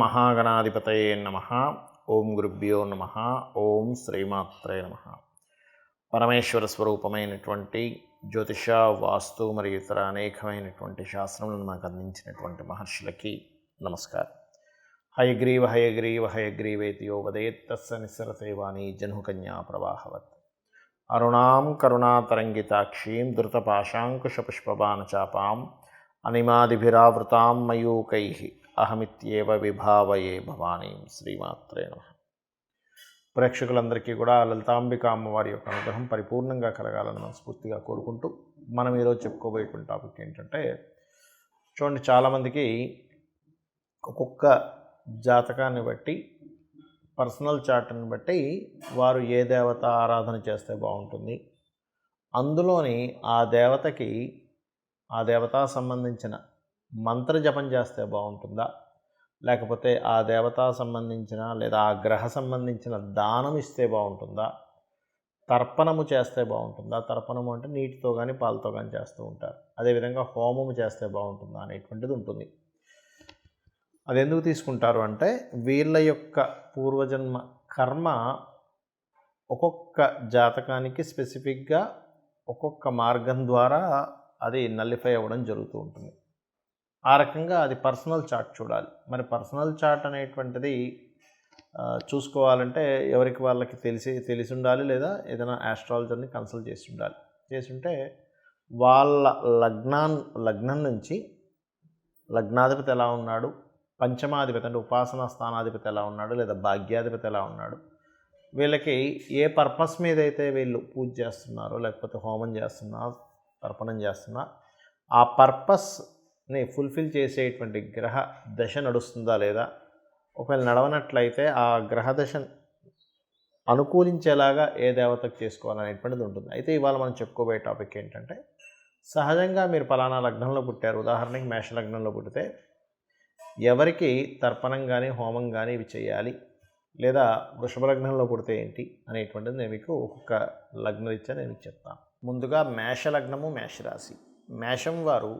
మహాగణాధిపతయే నమః. ఓం గురుభ్యో నమః. ఓం శ్రీమాత్రే నమః. పరమేశ్వర స్వరూపమైనటువంటి జ్యోతిష, వాస్తు మరియు ఇతర అనేకమైనటువంటి శాస్త్రములను మనకు అందించినటువంటి మహర్షులకి నమస్కారం. హయగ్రీవ హయగ్రీవ హయగ్రీవేతి యో వదేత్ తస్స నిస్సరతే వాణి జహ్నుకన్యా ప్రవాహవత్. అరుణాం కరుణాతరంగితాక్షీం ధృతపాశాంకుశపుష్పబాణచాపాం అనిమాదిభిరావృతాం మయూకైః అహమిత్యేవ విభావయే భవానీం. శ్రీమాత్రే నమః. ప్రేక్షకులందరికీ కూడా లలితాంబిక అమ్మవారి యొక్క అనుగ్రహం పరిపూర్ణంగా కలగాలని మనస్ఫూర్తిగా కోరుకుంటూ మనం ఈరోజు చెప్పుకోబోయేటువంటి టాపిక్ ఏంటంటే, చూడండి, చాలామందికి ఒక్కొక్క జాతకాన్ని బట్టి, పర్సనల్ చార్ట్ని బట్టి వారు ఏ దేవత ఆరాధన చేస్తే బాగుంటుంది, అందులోని ఆ దేవతకి ఆ దేవతా సంబంధించిన మంత్ర జపం చేస్తే బాగుంటుందా, లేకపోతే ఆ దేవతా సంబంధించిన లేదా ఆ గ్రహ సంబంధించిన దానం ఇస్తే బాగుంటుందా, తర్పణము చేస్తే బాగుంటుందా. తర్పణము అంటే నీటితో కానీ పాలతో కానీ చేస్తూ ఉంటారు. అదేవిధంగా హోమము చేస్తే బాగుంటుందా అనేటువంటిది ఉంటుంది. అది ఎందుకు తీసుకుంటారు అంటే, వీళ్ళ యొక్క పూర్వజన్మ కర్మ ఒక్కొక్క జాతకానికి స్పెసిఫిక్గా ఒక్కొక్క మార్గం ద్వారా అది నల్లిఫై అవ్వడం జరుగుతూ ఉంటుంది. ఆ రకంగా అది పర్సనల్ చార్ట్ చూడాలి. మరి పర్సనల్ చార్ట్ అనేటువంటిది చూసుకోవాలంటే ఎవరికి వాళ్ళకి తెలిసి ఉండాలి, లేదా ఏదైనా ఆస్ట్రాలజర్ని కన్సల్ట్ చేసి ఉంటే వాళ్ళ లగ్నం నుంచి లగ్నాధిపతి ఎలా ఉన్నాడు, పంచమాధిపతి అంటే ఉపాసనా స్థానాధిపతి ఎలా ఉన్నాడు, లేదా భాగ్యాధిపతి ఎలా ఉన్నాడు, వీళ్ళకి ఏ పర్పస్ మీద అయితే వీళ్ళు పూజ చేస్తున్నారో, లేకపోతే హోమం చేస్తున్నా, తర్పణం చేస్తున్నా, ఆ పర్పస్ని ఫుల్ఫిల్ చేసేటువంటి గ్రహ దశ నడుస్తుందా లేదా, ఒకవేళ నడవనట్లయితే ఆ గ్రహ దశ అనుకూలించేలాగా ఏ దేవతకు చేసుకోవాలనేటువంటిది ఉంటుంది. అయితే ఇవాళ మనం చెప్పుకోబోయే టాపిక్ ఏంటంటే, సహజంగా మీరు పలానా లగ్నంలో పుట్టారు, ఉదాహరణకి మేష లగ్నంలో పుట్టితే ఎవరికి తర్పణం కానీ హోమం కానీ ఇవి చేయాలి, లేదా వృషభ లగ్నంలో పుడితే ఏంటి అనేటువంటిది నేను మీకు ఒక్కొక్క లగ్నరీత్యా నేను మీకు చెప్తాను. ముందుగా మేష లగ్నము, మేషరాశి. మేషం వారు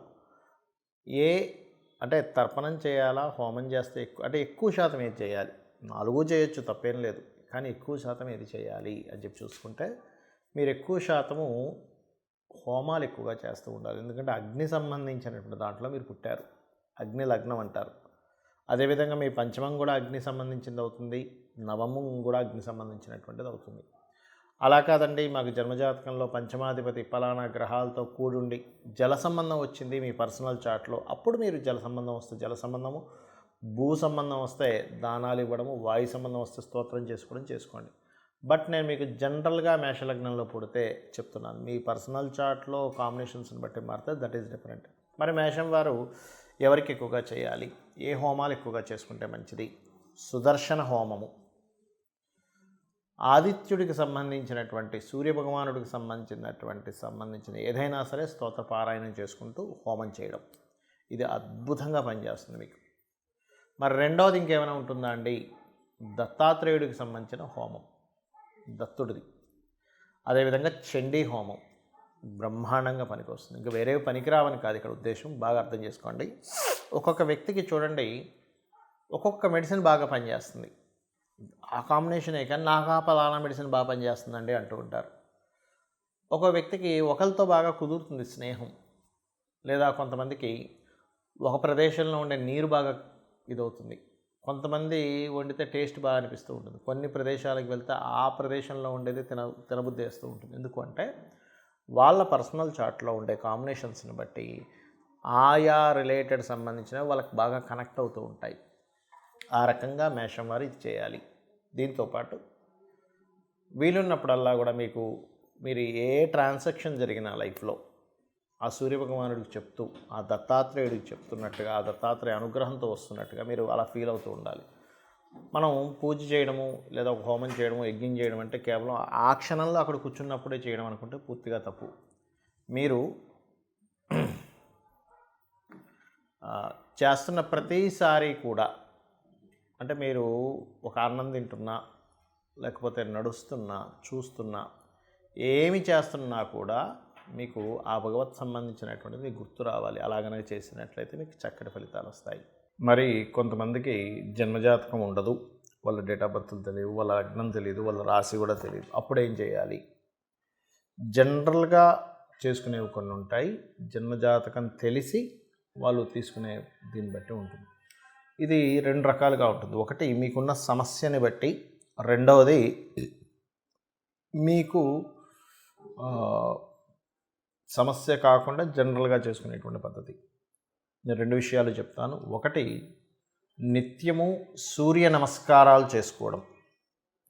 అంటే తర్పణం చేయాలా, హోమం చేస్తే ఎక్కువ శాతం ఏది చేయాలి, 4 చేయొచ్చు, తప్పేం లేదు, కానీ ఎక్కువ శాతం ఏది చేయాలి అని చెప్పి చూసుకుంటే మీరు ఎక్కువ శాతము హోమాలు ఎక్కువగా చేస్తూ ఉండాలి. ఎందుకంటే అగ్ని సంబంధించినటువంటి దాంట్లో మీరు పుట్టారు, అగ్ని లగ్నం అంటారు. అదేవిధంగా మీ పంచమం కూడా అగ్ని సంబంధించింది అవుతుంది, నవమం కూడా అగ్ని సంబంధించినటువంటిది అవుతుంది. అలా కాదండి, మాకు జన్మజాతకంలో పంచమాధిపతి పలానా గ్రహాలతో కూడుండి జల సంబంధం వచ్చింది మీ పర్సనల్ చార్ట్లో, అప్పుడు మీరు జల సంబంధం వస్తే జల సంబంధము, భూ సంబంధం వస్తే దానాలు ఇవ్వడము, వాయు సంబంధం వస్తే స్తోత్రం చేసుకోండి. బట్ నేను మీకు జనరల్గా మేషలగ్నంలో పుడితే చెప్తున్నాను, మీ పర్సనల్ చార్ట్లో కాంబినేషన్స్ని బట్టి మారితే దట్ ఈస్ డిఫరెంట్. మరి మేషం వారు ఎవరికి ఎక్కువగా చేయాలి, ఏ హోమాలు ఎక్కువగా చేసుకుంటే మంచిది? సుదర్శన హోమము, ఆదిత్యుడికి సంబంధించినటువంటి సూర్యభగవానుడికి సంబంధించిన ఏదైనా సరే స్తోత్ర పారాయణం చేసుకుంటూ హోమం చేయడం, ఇది అద్భుతంగా పనిచేస్తుంది మీకు. మరి రెండవది ఇంకేమైనా ఉంటుందా అండి? దత్తాత్రేయుడికి సంబంధించిన హోమం, దత్తుడిది. అదేవిధంగా చండీ హోమం బ్రహ్మాండంగా పనికొస్తుంది. ఇంకా వేరే పనికిరావని కాదు ఇక్కడ ఉద్దేశం, బాగా అర్థం చేసుకోండి. ఒక్కొక్క వ్యక్తికి చూడండి, ఒక్కొక్క మెడిసిన్ బాగా పనిచేస్తుంది, ఆ కాంబినేషనే, కానీ నాకు ఆ పలానా మెడిసిన్ బాగా పనిచేస్తుందండి అంటూ ఉంటారు. ఒక వ్యక్తికి ఒకరితో బాగా కుదురుతుంది స్నేహం, లేదా కొంతమందికి ఒక ప్రదేశంలో ఉండే నీరు బాగా ఇదవుతుంది, కొంతమంది వండితే టేస్ట్ బాగా అనిపిస్తూ ఉంటుంది, కొన్ని ప్రదేశాలకు వెళ్తే ఆ ప్రదేశంలో ఉండేది తినబుద్ధి వేస్తూ ఉంటుంది. ఎందుకు అంటే వాళ్ళ పర్సనల్ చార్ట్లో ఉండే కాంబినేషన్స్ని బట్టి ఆయా రిలేటెడ్ సంబంధించినవి వాళ్ళకి బాగా కనెక్ట్ అవుతూ ఉంటాయి. ఆ రకంగా మేషం వారు ఇది చేయాలి. దీంతోపాటు వీలున్నప్పుడల్లా కూడా మీరు ఏ ట్రాన్సాక్షన్ జరిగిన లైఫ్లో ఆ సూర్యభగవానుడికి చెప్తూ, ఆ దత్తాత్రేయుడికి చెప్తున్నట్టుగా, ఆ దత్తాత్రేయ అనుగ్రహంతో వస్తున్నట్టుగా మీరు అలా ఫీల్ అవుతూ ఉండాలి. మనం పూజ చేయడము, లేదా ఒక హోమం చేయడము, యజ్ఞం చేయడం అంటే కేవలం ఆ క్షణంలో అక్కడ కూర్చున్నప్పుడే చేయడం అనుకుంటే పూర్తిగా తప్పు. మీరు చేస్తున్న ప్రతిసారి కూడా, అంటే మీరు ఒక అన్నం తింటున్నా, లేకపోతే నడుస్తున్నా, చూస్తున్నా, ఏమి చేస్తున్నా కూడా మీకు ఆ భగవత్ సంబంధించినటువంటిది మీకు గుర్తు రావాలి. అలాగనే చేసినట్లయితే మీకు చక్కటి ఫలితాలు వస్తాయి. మరి కొంతమందికి జన్మజాతకం ఉండదు, వాళ్ళ డేట్ ఆఫ్ బర్త్లు తెలియదు, వాళ్ళ లగ్నం తెలియదు, వాళ్ళ రాశి కూడా తెలియదు. అప్పుడు ఏం చేయాలి? జనరల్గా చేసుకునేవి కొన్ని ఉంటాయి. జన్మజాతకం తెలిసి వాళ్ళు తీసుకునే దీన్ని బట్టి ఉంటుంది. ఇది రెండు రకాలుగా ఉంటుంది. ఒకటి మీకున్న సమస్యని బట్టి, రెండవది మీకు సమస్య కాకుండా జనరల్గా చేసుకునేటువంటి పద్ధతి. నేను రెండు విషయాలు చెప్తాను. ఒకటి, నిత్యము సూర్య నమస్కారాలు చేసుకోవడం.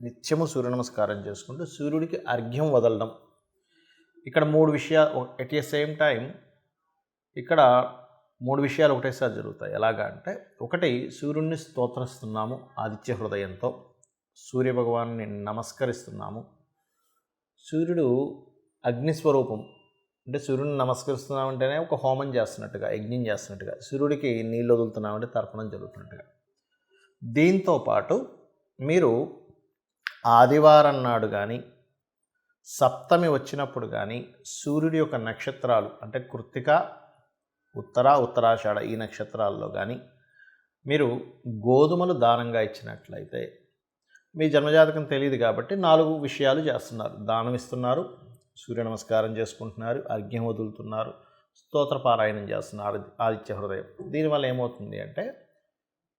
నిత్యము సూర్య నమస్కారం చేసుకుంటూ సూర్యుడికి అర్ఘ్యం వదలడం. ఇక్కడ మూడు విషయాలు ఎట్ ఏ సేమ్ టైం ఇక్కడ మూడు విషయాలు ఒకటేసారి జరుగుతాయి. ఎలాగా అంటే, ఒకటి, సూర్యుడిని స్తోత్రిస్తున్నాము ఆదిత్య హృదయంతో, సూర్యభగవాన్ని నమస్కరిస్తున్నాము. సూర్యుడు అగ్నిస్వరూపం, అంటే సూర్యుడిని నమస్కరిస్తున్నామంటేనే ఒక హోమం చేస్తున్నట్టుగా, యజ్ఞం చేస్తున్నట్టుగా, సూర్యుడికి నీళ్ళు వదులుతున్నామంటే తర్పణం జరుగుతున్నట్టుగా. దీంతో పాటు మీరు ఆదివారం నాడు కానీ, సప్తమి వచ్చినప్పుడు కానీ, సూర్యుడి యొక్క నక్షత్రాలు అంటే కృత్తిక, ఉత్తరాషాఢ ఈ నక్షత్రాల్లో కానీ మీరు గోధుమలు దానంగా ఇచ్చినట్లయితే, మీ జన్మజాతకం తెలియదు కాబట్టి 4 విషయాలు చేస్తున్నారు. దానం ఇస్తున్నారు, సూర్య నమస్కారం చేసుకుంటున్నారు, అర్ఘ్యం వదులుతున్నారు, స్తోత్రపారాయణం చేస్తున్నారు ఆదిత్య హృదయం. దీనివల్ల ఏమవుతుంది అంటే,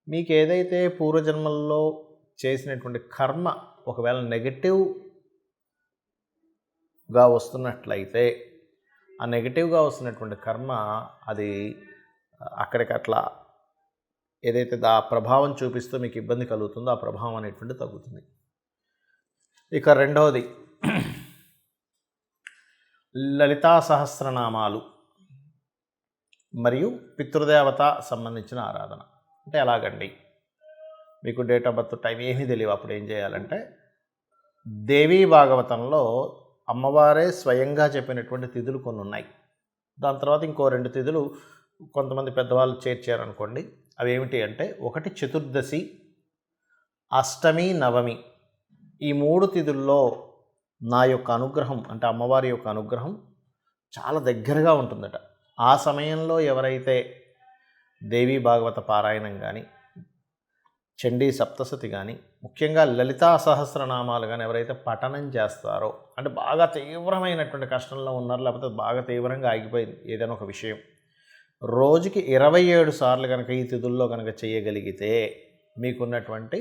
మీకు ఏదైతే పూర్వజన్మల్లో చేసినటువంటి కర్మ ఒకవేళ నెగటివ్గా వస్తున్నట్లయితే, ఆ నెగటివ్గా వస్తున్నటువంటి కర్మ అది అక్కడికట్లా ఏదైతే ఆ ప్రభావం చూపిస్తూ మీకు ఇబ్బంది కలుగుతుందో ఆ ప్రభావం అనేటువంటి తగ్గుతుంది. ఇక రెండవది, లలితా సహస్రనామాలు మరియు పితృదేవత సంబంధించిన ఆరాధన. అంటే ఎలాగండి? మీకు డేట్ ఆఫ్ బర్త్ టైం ఏమీ తెలియవు. అప్పుడు ఏం చేయాలంటే, దేవీ భాగవతంలో అమ్మవారే స్వయంగా చెప్పినటువంటి తిథులు కొన్ని ఉన్నాయి. దాని తర్వాత ఇంకో 2 తిథులు కొంతమంది పెద్దవాళ్ళు చేర్చారనుకోండి. అవి ఏమిటి అంటే, ఒకటి చతుర్దశి, అష్టమి, నవమి. ఈ 3 తిథుల్లో నా యొక్క అనుగ్రహం అంటే అమ్మవారి యొక్క అనుగ్రహం చాలా దగ్గరగా ఉంటుందట. ఆ సమయంలో ఎవరైతే దేవీ భాగవత పారాయణం కానీ, చండీ సప్తశతి కానీ, ముఖ్యంగా లలితా సహస్రనామాలు కానీ ఎవరైతే పఠనం చేస్తారో, అంటే బాగా తీవ్రమైనటువంటి కష్టంలో ఉన్నారు, లేకపోతే బాగా తీవ్రంగా ఆగిపోయింది ఏదైనా ఒక విషయం, రోజుకి 27 సార్లు కనుక ఈ తిథుల్లో కనుక చేయగలిగితే మీకున్నటువంటి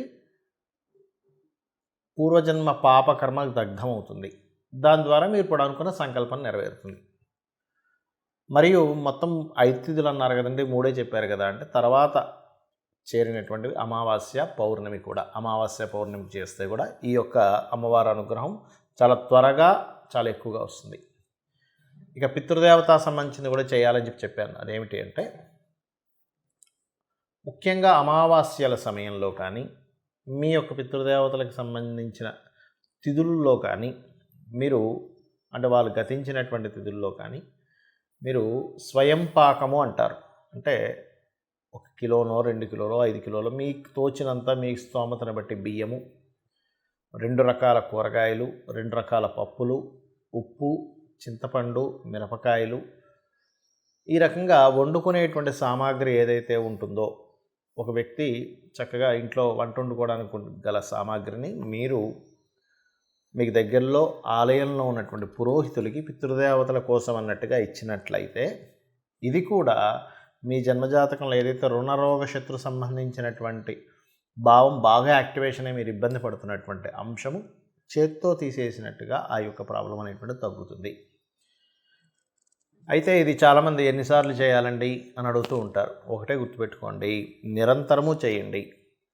పూర్వజన్మ పాపకర్మ దగ్ధమవుతుంది. దాని ద్వారా మీరు ఇప్పుడు అనుకున్న సంకల్పం నెరవేరుతుంది. మరియు మొత్తం 5 తిథులు అన్నారు కదండి, 3 చెప్పారు కదా అంటే, తర్వాత చేరినటువంటివి అమావాస్య, పౌర్ణమి కూడా. అమావాస్య, పౌర్ణమి చేస్తే కూడా ఈ యొక్క అమ్మవారి అనుగ్రహం చాలా త్వరగా చాలా ఎక్కువగా వస్తుంది. ఇక పితృదేవత సంబంధించింది కూడా చేయాలని చెప్పాను. అదేమిటి అంటే, ముఖ్యంగా అమావాస్యల సమయంలో కానీ, మీ యొక్క పితృదేవతలకు సంబంధించిన తిథుల్లో కానీ మీరు, అంటే వాళ్ళు గతించినటువంటి తిథుల్లో కానీ మీరు స్వయం పాకము అంటారు. అంటే 1 కిలోనో 2 కిలోలో 5 కిలోలో మీకు తోచినంత మీ స్తోమతను బట్టి బియ్యము, 2 రకాల కూరగాయలు, 2 రకాల పప్పులు, ఉప్పు, చింతపండు, మిరపకాయలు, ఈ రకంగా వండుకునేటువంటి సామాగ్రి ఏదైతే ఉంటుందో, ఒక వ్యక్తి చక్కగా ఇంట్లో వంట వండుకోవడానికి గల సామాగ్రిని మీరు మీకు దగ్గరలో ఆలయంలో ఉన్నటువంటి పురోహితులకి పితృదేవతల కోసం అన్నట్టుగా ఇచ్చినట్లయితే, ఇది కూడా మీ జన్మజాతకంలో ఏదైతే రుణరోగ శత్రు సంబంధించినటువంటి భావం బాగా యాక్టివేషన్ అయ్యి మీరు ఇబ్బంది పడుతున్నటువంటి అంశము చేత్తో తీసేసినట్టుగా ఆ యొక్క ప్రాబ్లం అనేటువంటిది తగ్గుతుంది. అయితే ఇది చాలామంది ఎన్నిసార్లు చేయాలండి అని అడుగుతూ ఉంటారు. ఒకటే గుర్తుపెట్టుకోండి, నిరంతరము చేయండి.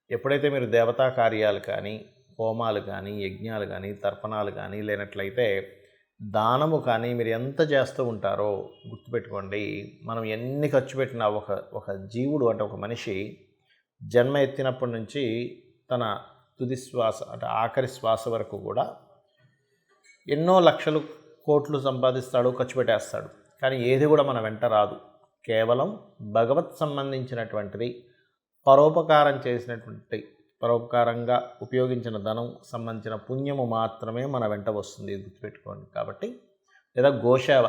ఎప్పుడైతే మీరు దేవతా కార్యాలు కానీ, హోమాలు కానీ, యజ్ఞాలు కానీ, తర్పణాలు కానీ, లేనట్లయితే దానము కానీ మీరు ఎంత చేస్తూ ఉంటారో గుర్తుపెట్టుకోండి, మనం ఎన్ని ఖర్చు పెట్టినా ఒక జీవుడు అంటే ఒక మనిషి జన్మ ఎత్తినప్పటి నుంచి తన తుది శ్వాస అంటే ఆఖరి శ్వాస వరకు కూడా ఎన్నో లక్షలు కోట్లు సంపాదిస్తాడు, ఖర్చు పెట్టేస్తాడు. కానీ ఏది కూడా మన వెంట రాదు. కేవలం భగవత్ సంబంధించినటువంటిది, పరోపకారంగా ఉపయోగించిన ధనం సంబంధించిన పుణ్యము మాత్రమే మన వెంట వస్తుంది, గుర్తుపెట్టుకోండి. కాబట్టి లేదా గోసేవ,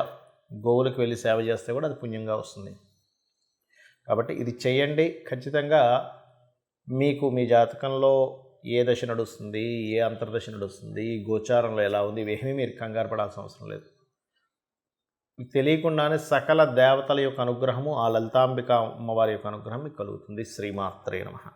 గోవులకు వెళ్ళి సేవ చేస్తే కూడా అది పుణ్యంగా వస్తుంది. కాబట్టి ఇది చేయండి. ఖచ్చితంగా మీకు మీ జాతకంలో ఏ దశ నడుస్తుంది, ఏ అంతర్దశ నడుస్తుంది, గోచారంలో ఎలా ఉంది, ఇవేమీ మీరు కంగారు పడాల్సిన అవసరం లేదు. మీకు తెలియకుండానే సకల దేవతల యొక్క అనుగ్రహము, ఆ లలితాంబిక అమ్మవారి యొక్క అనుగ్రహం మీకు కలుగుతుంది. శ్రీమాత్రే నమః.